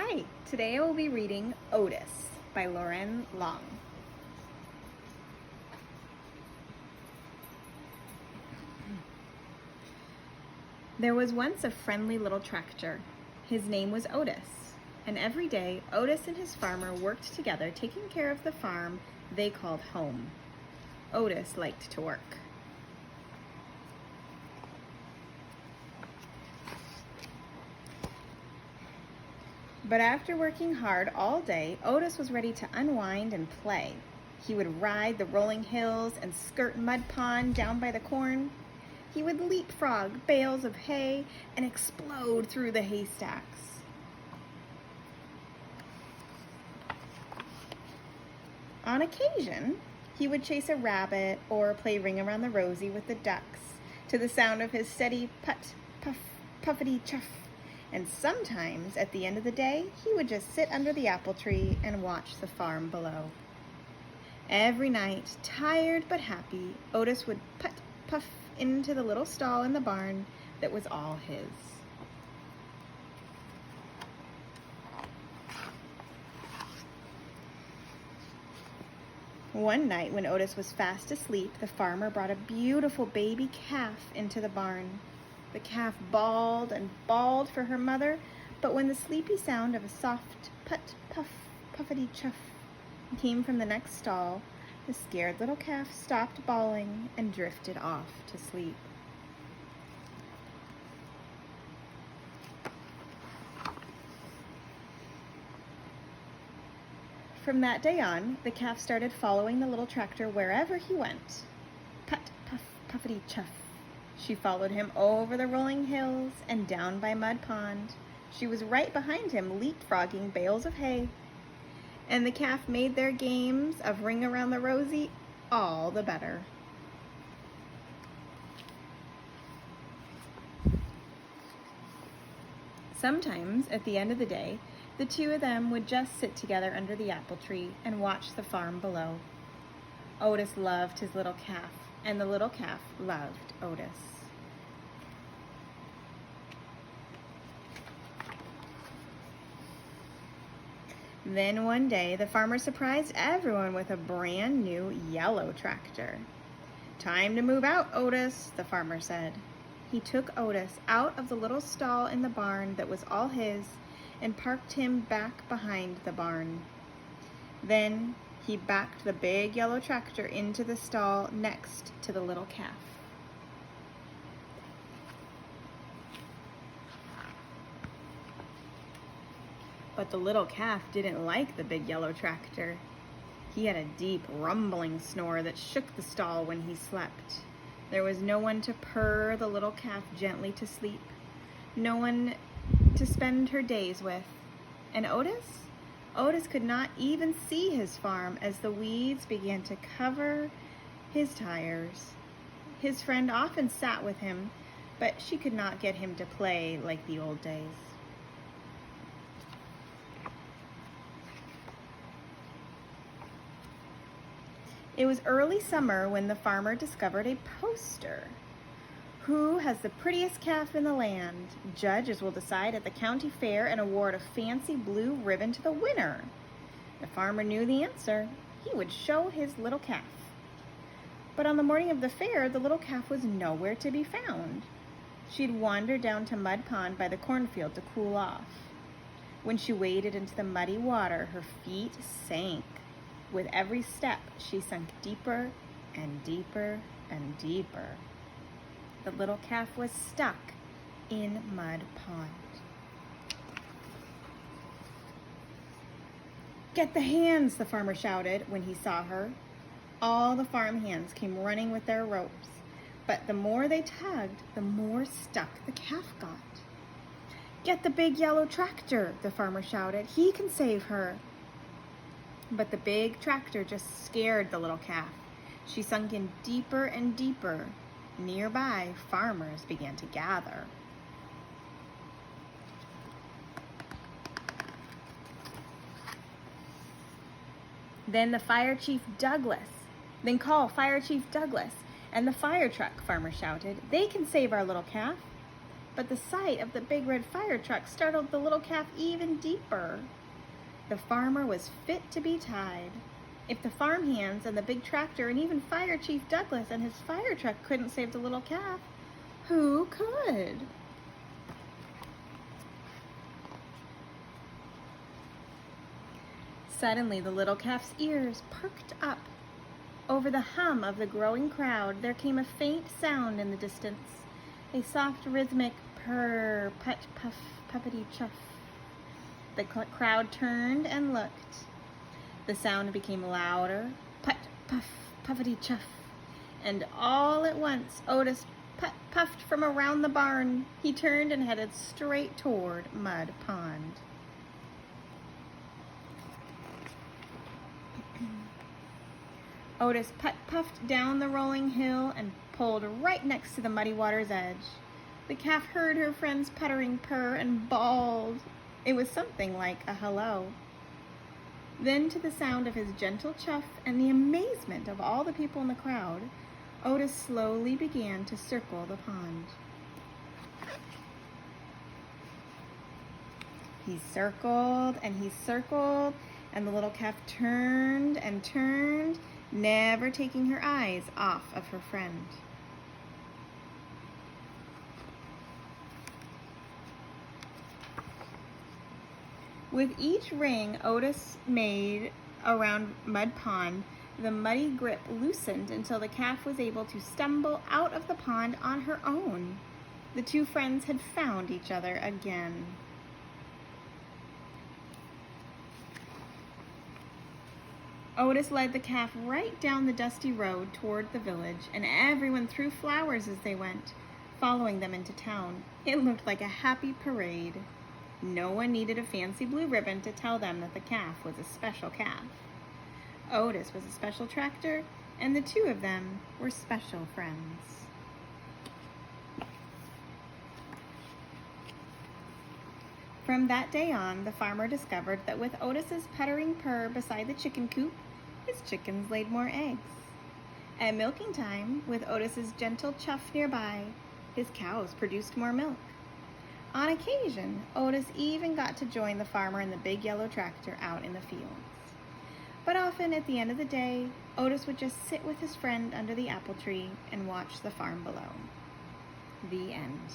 Hi, today I will be reading Otis by Lauren Long. There was once a friendly little tractor. His name was Otis, and every day Otis and his farmer worked together taking care of the farm they called home. Otis liked to work. But after working hard all day, Otis was ready to unwind and play. He would ride the rolling hills and skirt mud pond down by the corn. He would leapfrog bales of hay and explode through the haystacks. On occasion, he would chase a rabbit or play Ring Around the Rosie with the ducks to the sound of his steady put, puff, puffity chuff. And sometimes, at the end of the day, he would just sit under the apple tree and watch the farm below. Every night, tired but happy, Otis would put, puff into the little stall in the barn that was all his. One night when Otis was fast asleep, the farmer brought a beautiful baby calf into the barn. The calf bawled and bawled for her mother, but when the sleepy sound of a soft put, puff, puffity chuff came from the next stall, the scared little calf stopped bawling and drifted off to sleep. From that day on, the calf started following the little tractor wherever he went. Put, puff, puffity chuff. She followed him over the rolling hills and down by Mud Pond. She was right behind him, leapfrogging bales of hay. And the calf made their games of Ring Around the Rosie all the better. Sometimes, at the end of the day, the two of them would just sit together under the apple tree and watch the farm below. Otis loved his little calf, and the little calf loved Otis. Then one day, the farmer surprised everyone with a brand new yellow tractor. "Time to move out, Otis," the farmer said. He took Otis out of the little stall in the barn that was all his and parked him back behind the barn. Then he backed the big yellow tractor into the stall next to the little calf. But the little calf didn't like the big yellow tractor. He had a deep, rumbling snore that shook the stall when he slept. There was no one to purr the little calf gently to sleep, no one to spend her days with. And Otis? Otis could not even see his farm as the weeds began to cover his tires. His friend often sat with him, but she could not get him to play like the old days. It was early summer when the farmer discovered a poster. "Who has the prettiest calf in the land? Judges will decide at the county fair and award a fancy blue ribbon to the winner." The farmer knew the answer. He would show his little calf. But on the morning of the fair, the little calf was nowhere to be found. She'd wandered down to Mud Pond by the cornfield to cool off. When she waded into the muddy water, her feet sank. With every step, she sunk deeper and deeper and deeper. The little calf was stuck in Mud Pond. "Get the hands," the farmer shouted when he saw her. All the farm hands came running with their ropes, but the more they tugged, the more stuck the calf got. "Get the big yellow tractor," the farmer shouted. "He can save her." But the big tractor just scared the little calf. She sunk in deeper and deeper. Nearby, farmers began to gather. Then the fire chief Douglas. "Then call Fire Chief Douglas and the fire truck," farmer shouted. "They can save our little calf." but the sight of the big red fire truck startled the little calf even deeper. The farmer was fit to be tied. If the farmhands and the big tractor and even Fire Chief Douglas and his fire truck couldn't save the little calf, who could? Suddenly, the little calf's ears perked up. Over the hum of the growing crowd, there came a faint sound in the distance, a soft rhythmic purr, put, puff, puffety chuff. The crowd turned and looked. The sound became louder, put, puff, puffety chuff, and all at once Otis puffed from around the barn. He turned and headed straight toward Mud Pond. Otis puffed down the rolling hill and pulled right next to the muddy water's edge. The calf heard her friend's puttering purr and bawled. It was something like a hello. Then, to the sound of his gentle chuff and the amazement of all the people in the crowd, Otis slowly began to circle the pond. He circled, and the little calf turned and turned, never taking her eyes off of her friend. With each ring Otis made around Mud Pond, the muddy grip loosened until the calf was able to stumble out of the pond on her own. The two friends had found each other again. Otis led the calf right down the dusty road toward the village, and everyone threw flowers as they went, following them into town. It looked like a happy parade. No one needed a fancy blue ribbon to tell them that the calf was a special calf. Otis was a special tractor, and the two of them were special friends. From that day on, the farmer discovered that with Otis's puttering purr beside the chicken coop, his chickens laid more eggs. At milking time, with Otis's gentle chuff nearby, his cows produced more milk. On occasion, Otis even got to join the farmer in the big yellow tractor out in the fields. But often, at the end of the day, Otis would just sit with his friend under the apple tree and watch the farm below. The end.